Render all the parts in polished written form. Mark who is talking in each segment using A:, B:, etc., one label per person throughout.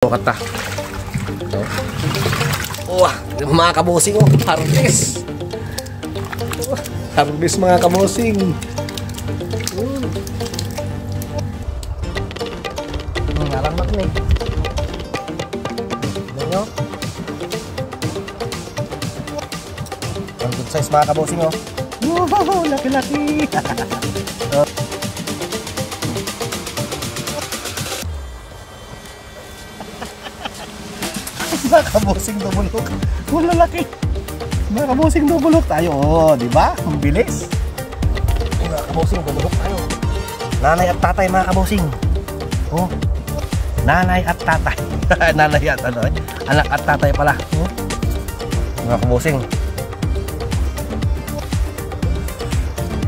A: Kata. Wah, mga kabosing oh, harvest. Harvest mga kabosing. Ngalamak nih. Nyo. Ang good size mga kabosing oh. Wow, laki-laki. Mga kabosing dubulok. Wala laki. Mga kabosing dubulok tayo. Oh, di ba? Ang bilis. Mga kabosing dubulok tayo. Nanay at tatay mga kabosing. Oh. Nanay at tatay. Nanay at ano eh. Anak at tatay pala. Oh. Mga kabosing.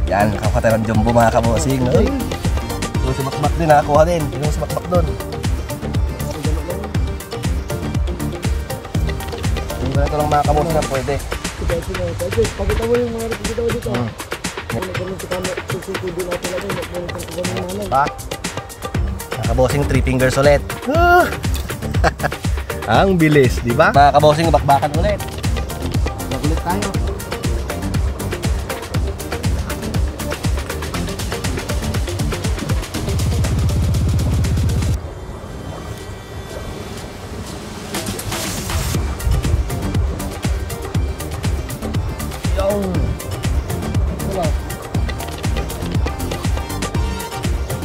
A: Yan, nakakuha tayo ng jumbo mga kabosing. Oh. Yung sumakmak din, nakakuha din. Yung sumakmak doon. Ito lang mga kabosing na pwede.
B: Pagkita mo yung mga nakikita ko dito.
A: Pa? Mga kabosing 3 fingers ulit. Ang bilis, di ba? Mga kabosing bakbakan ulit. Ulit tayo.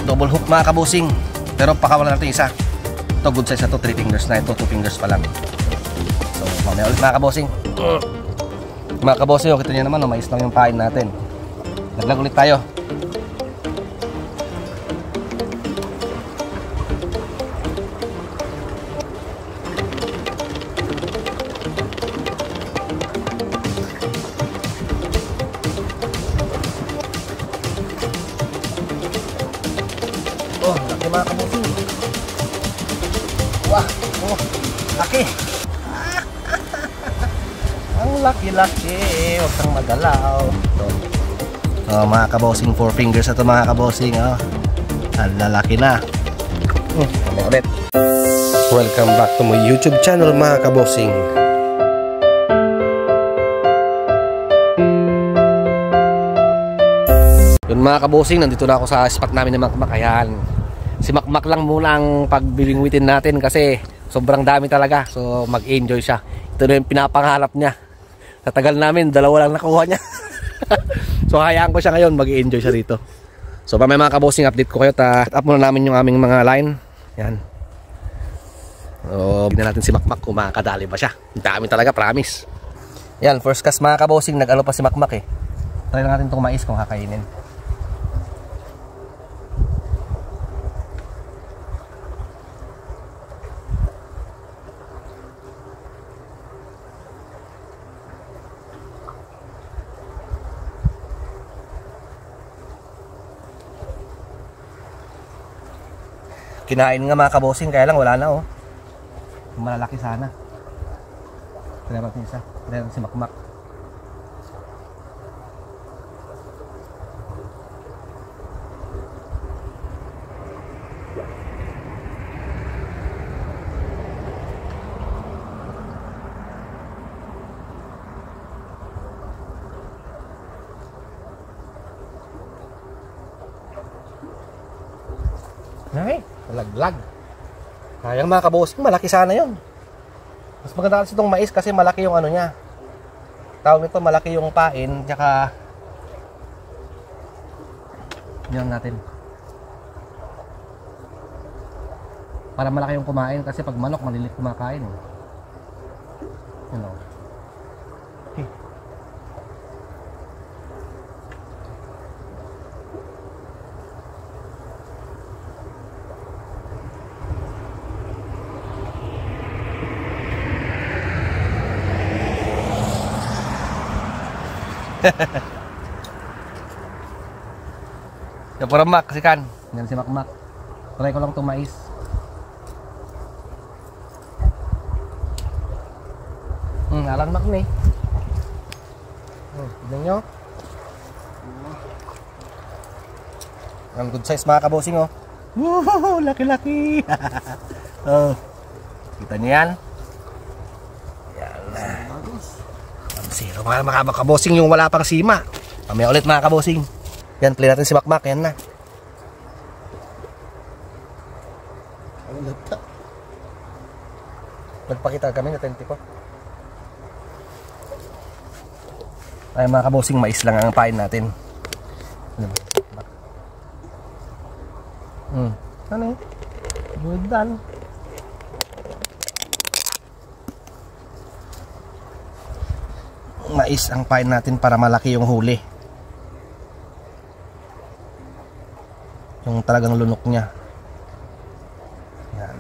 A: Double hook mga kabosing. Pero pakawalan natin isa. Ito good size na to, 3 fingers na. Ito 2 fingers pa lang. So mamaya ulit mga kabosing. Mga kabosing, kita nyo naman, mais lang yung pain natin. Naglag ulit tayo. Oh, laki mga kabosing. Wah, oh, laki. Ang laki-laki. Huwag kang magalaw. Oh, mga kabosing, 4 fingers na ito mga kabosing. Oh. Ang lalaki na. Ulit. Welcome back to my YouTube channel mga kabosing. Yun mga kabosing, nandito na ako sa spot namin ni Makmak. Ayan. Si Makmak lang muna ang pagbibingwitin natin kasi sobrang dami talaga. So mag-enjoy siya. Ito na yung pinapangarap niya. Sa tagal namin, 2 lang nakuha niya. So hayaan ko siya ngayon, mag-enjoy siya rito. So mamaya mga kabosing, update ko kayo. Up muna namin yung aming mga line. Yan. So tignan natin si Makmak kung makakadali ba siya. Ang dami talaga, promise. Yan, first cast mga kabosing, nag-ano pa si Makmak eh. Try lang natin itong mais kung kakainin. Kinain nga mga kabosing, kaya lang wala na oh. Malalaki sana. Try natin isa. Try natin si Makmak. Ay, malaglag. Sayang mga kabosing, malaki sana yun. Mas maganda kasi itong mais kasi malaki yung ano niya. Tawag nito, malaki yung pain. Tsaka yan natin. Para malaki yung kumain kasi pag manok, malilit kumakain. You know. Yung para Mak, kasi kan. Yan si Makmak. Try ko lang itong mais. Alang Mak nih. Tignan nyo. Ang good size mga kabosing oh. Wow, laki-laki. Oh. Kita niyo yan? Yan na. 1-0 mga kabosing, yung wala pang sima. Mamaya ulit mga kabosing. Yan, play natin si Makmak. Yan na. Nagpakita kami na 20 ko. Ay mga kabosing, mais lang ang pain natin. Ano eh? Good done. Mais ang pain natin para malaki yung huli. Yung talagang lunok niya. Yan.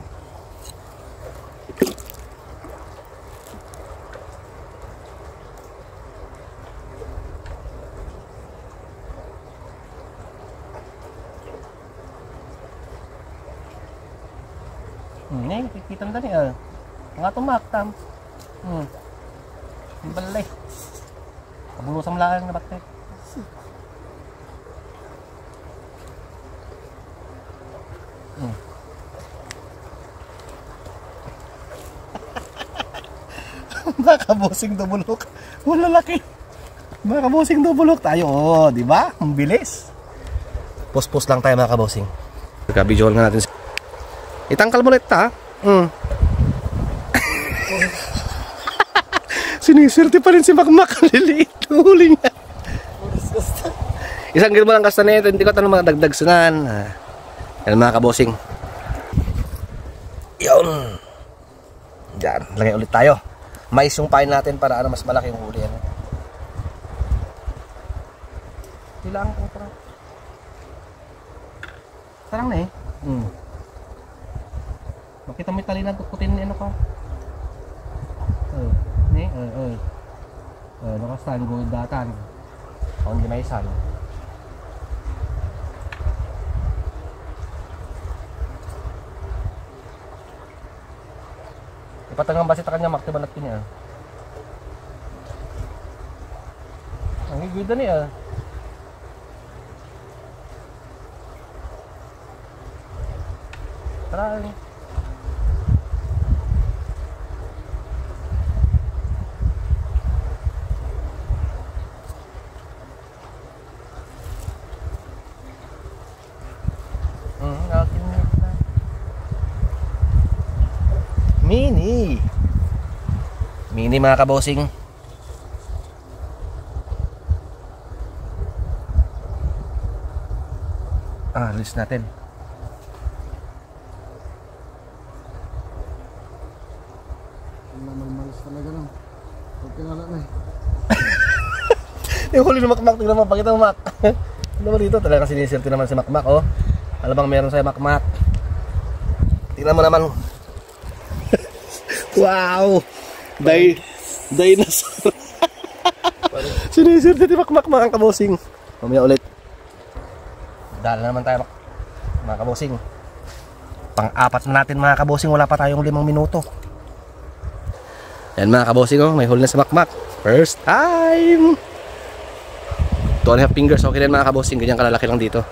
A: Kikitan tadi mga tumaktam. Ang balay. Kabulusan mo lang na bakte. Mga kabosing dubulok. Wala laki. Mga kabosing dubulok tayo. Oh, di ba? Ang bilis. Post lang tayo mga kabosing. Pagka-visual nga natin. Itangkal mo ulit ta. Sinisirti pa rin si Makmak. Liliit. Huli niya. Isang gil mo lang kasta na ito. Hindi ko tanong mga dagdag sunan. Yan mga kabosing. Yun. Diyan. Lagay ulit tayo. Mais yung pain natin para mas malaki yung huli. Kailangan ko parang. Sarang na eh. Makita mo yung talinan tukutin ni ano ka. Nakastan gold datan. Ang ginaisan. Ipatangang basit kanya maktibanat niya. Ang gigida niya. Tara. Mini mga kabosing. Alis natin.
B: Malis talaga lang. Pag kinala na eh.
A: Yung huli na Makmak, tingnan mo, pakita mo Mak. Ano mo dito? Talaga sinisirti naman si Makmak, oh. Alam bang meron sa'yo Makmak? Tingnan mo naman. Wow! Dinosaur. Sinisirti ni Makmak mga kabosing. Mamaya ulit. Dala naman tayo mga kabosing. Pang-apat na natin mga kabosing. Wala pa tayong 5 minuto. Yan mga kabosing, oh. May huli na si Makmak. First time! 2.5 fingers. Okay din mga kabosing. Ganyan kalalaki lang dito.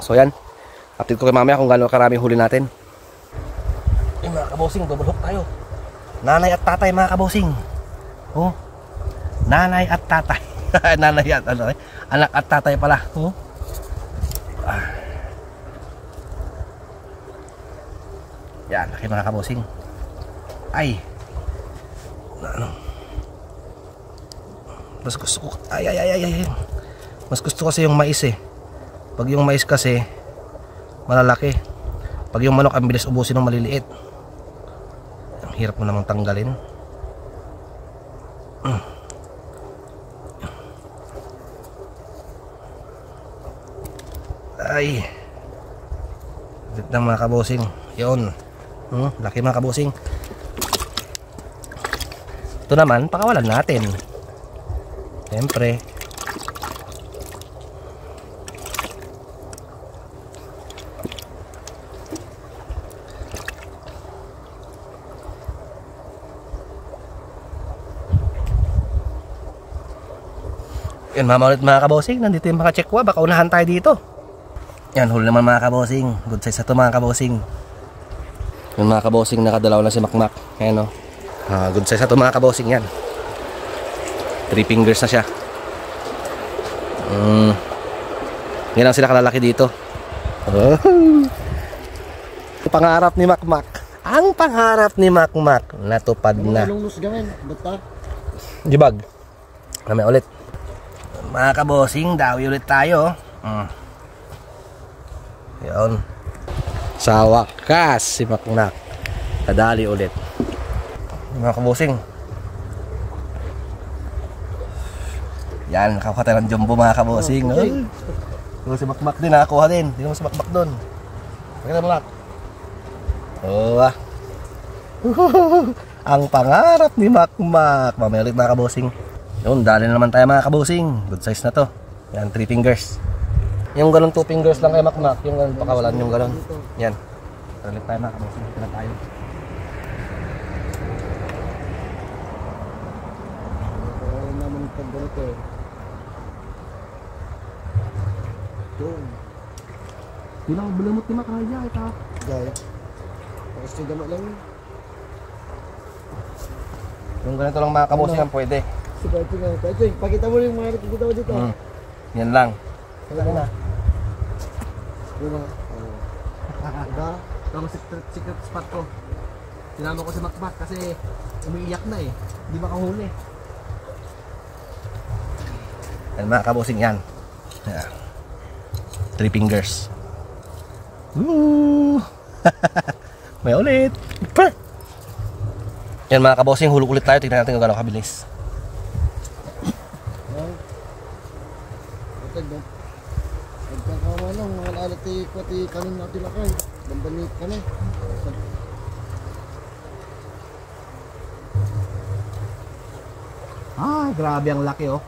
A: So yan. Update ko kay mamaya kung gano'ng karaming huli natin. Ay mga kabosing, double hook tayo. Nanay at tatay mga kabosing. Oh. Nanay at tatay. Nanay at ano, anak at tatay pala. Oh. Yan, laki mga kabosing. Ay. Ano? Mas gusto ko ay. Mas gusto kasi yung mais eh. Pag yung mais kasi malalaki. Pag yung manok ang bilis ubusin ng maliliit. Hirap mo namang tanggalin. Ay. Lit ng mga kabosing. Yun. Laki mga kabosing. Ito naman, pakawalan natin. Siyempre. Yan, mama ulit mga kabosing. Nandito yung mga chekwa. Baka unahan tayo dito. Yan, huli naman mga kabosing. Good size na ito mga kabosing. Yung mga kabosing nakadalaw na si Makmak. Ayan o. Good size na ito mga kabosing yan. 3 fingers na siya. Yan lang sila kalalaki dito. Pangarap ni Makmak. Ang pangarap ni Makmak natupad na. Jibag. Kami ulit. Mga kabosing, dawi ulit tayo. Yan. Sa wakas si Makmak nadali ulit. Mga kabosing, yan, nakakuha tayo ng jumbo mga kabosing. Si Makmak din, nakakuha din. Hindi mo si Makmak doon. Pakita mo lang. Ang pangarap ni Makmak. Mamaya ulit mga kabosing. Yun, dali na naman tayo mga kabosing. Good size na to. Yan, 3 fingers. Yung ganun 2 fingers lang kay Makmak. Yung ganun pakawalan yung ganun. Yan. Ulit tayo mga kabosing. Ito na tayo. Bilang belamot ni Mak aja ito. Gaya. Pasti gamot lang. Yung ganito lang mga kabosing ang pwede.
B: Seperti nga. Pwede. Pakita mo yung mga nakikita mo dito.
A: Yan lang.
B: Wala na. Yun na. Diba?
A: Ito ang secret spot ko. Sinama ko si Makmak kasi umiiyak na eh. Hindi makahuli. Yan mga kabosing yan. 3 fingers. May ulit. Yan mga kabosing, hulog ulit tayo. Tignan natin kung gano'ng kabilis.
B: Nagkakawa lang, mga alati pati kanin natin lakay. Dambanit ka na.
A: Grabe ang laki oh.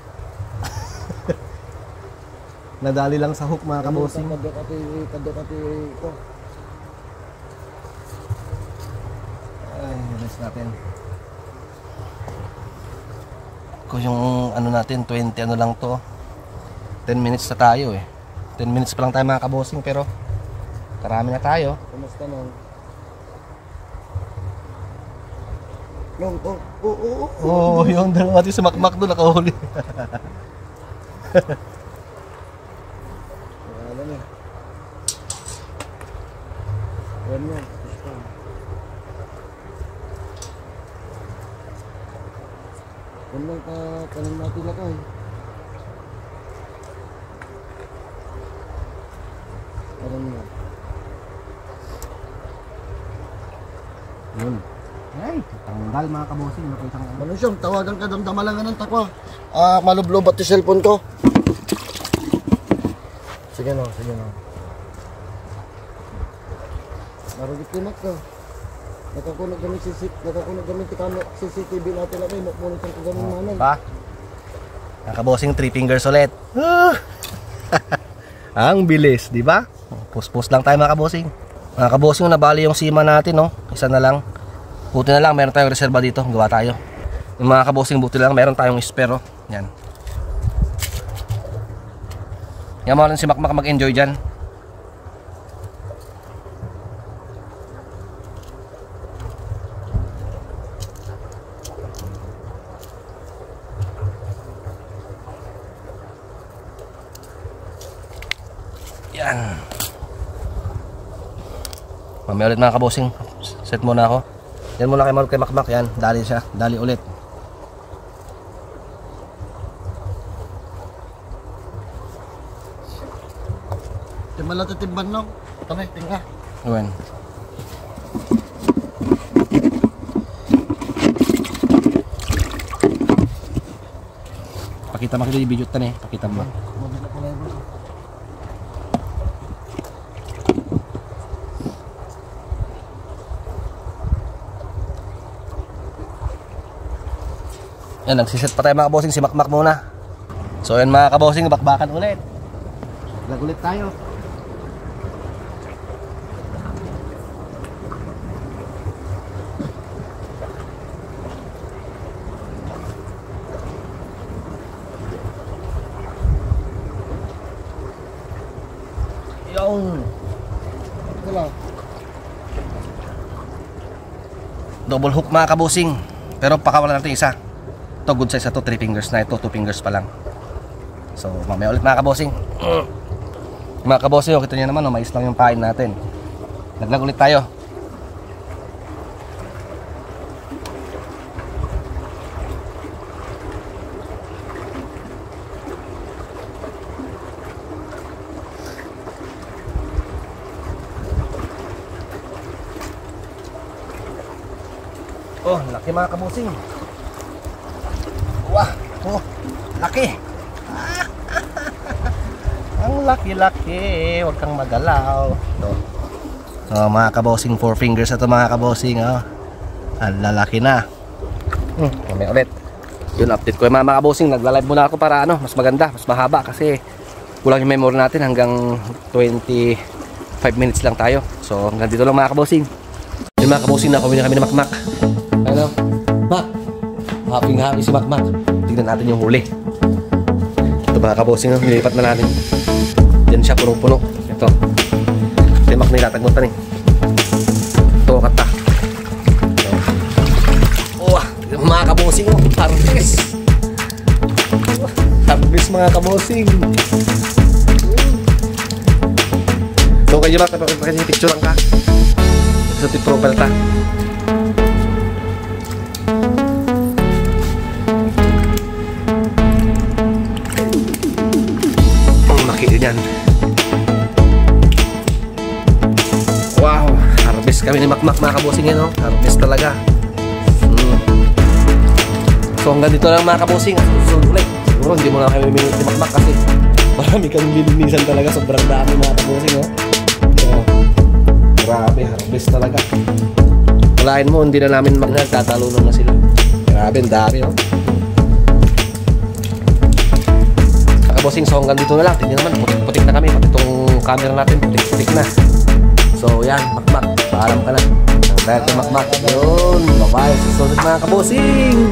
A: Nadali lang sa hook mga kabosing.
B: Kadokati ito.
A: Ay, rest natin. Kung yung ano natin, 20 ano lang to. 10 minutes na tayo eh. 10 minutes pa lang tayo mga kabosing pero karami na tayo.
B: Kumusta nang?
A: Yung dalawa natin sa Makmak doon nakahuli.
B: Ganun ka kanin natin lakay. Parang nga.
A: Yun. Ay, tanggal mga kabosing.
B: Ano siyang tawagan ka damdamalangan ng takwa. Malublo ba't yung cellphone ko? Sige no, sige no. Marugit timak ka. Nakakunag gamit CCTV natin lang kayo. Monitor ko ganun manang.
A: Pa? Nakabosing 3 fingers ulit. Ang bilis, di ba? Pus-pus lang tayo mga kabosing. Mga kabosing, nabali yung sima natin, no? Isa na lang. Buti na lang, meron tayong reserva dito. Gawa tayo. Yung mga kabosing, buti na lang, meron tayong spare, oh. Yan. Yan mo rin si Makmak mag-enjoy dyan. Yan. Mamaya ulit mga kabosing. Set muna ako. Yan muna kay Makmak. Yan. Dali siya. Dali ulit.
B: Timala titimban lang. Tanay, tingka.
A: Ayan. Pakita mo kilo yung video tan eh. Pakita mo. Yan, nagsiset pa tayo mga kabosing, si Makmak muna. So yan mga kabosing, bakbakan ulit. Lag ulit tayo. Yung
B: Ito lang.
A: Double hook mga kabosing. Pero pakawalan natin isa. Ito good size ito, 3 fingers na ito, 2 fingers pa lang. So mamaya ulit mga kabosing. Mga kabosing, kita nyo naman, mais lang yung pain natin. Laglag ulit tayo. Oh, laki mga kabosing. Wah, oh, laki. Ang laki-laki. Huwag kang magalaw. Ito. So, mga kabosing, 4 fingers na ito mga kabosing. Oh. Ang lalaki na. Mamaya ulit. Yun, update ko yung mga kabosing. Nagla-live muna ako para mas maganda, mas mahaba. Kasi kulang yung memory natin. Hanggang 25 minutes lang tayo. So, hanggang dito lang mga kabosing. Yung mga kabosing, nakawin na kami ng Makmak. Ano? Mak! Happy si Makmak. Tignan natin yung huli. Ito mga kabosing, nilipat na natin. Diyan siya, punong-puno. Ito. Ito yung Mak na ilatagmutan eh. Ito, kata. Oh, mga kabosing, oh. Harvest. Harvest mga kabosing. So kayo Mak, picture lang ka. Sa tip profile ta. Yan. Wow, harvest kami ni Makmak mga kabosing yan, no? Harvest talaga. So hanggang dito lang mga kabosing. So ulit, siguro hindi mo na kami minute ni Makmak kasi marami kami lilinisan talaga, sobrang dami mga kabosing, no? So, grabe, harvest talaga. Walain mo, hindi na namin magtatalunan na sila. Grabe, ang dami, no? Kabosing, so hanggang dito na lang. Tingnan naman, putik-putik na kami. Pati itong camera natin, putik-putik na. So yan, Makmak, paalam ka na. Dahil kay Makmak, yun, bye-bye. Susunod mga kabosing.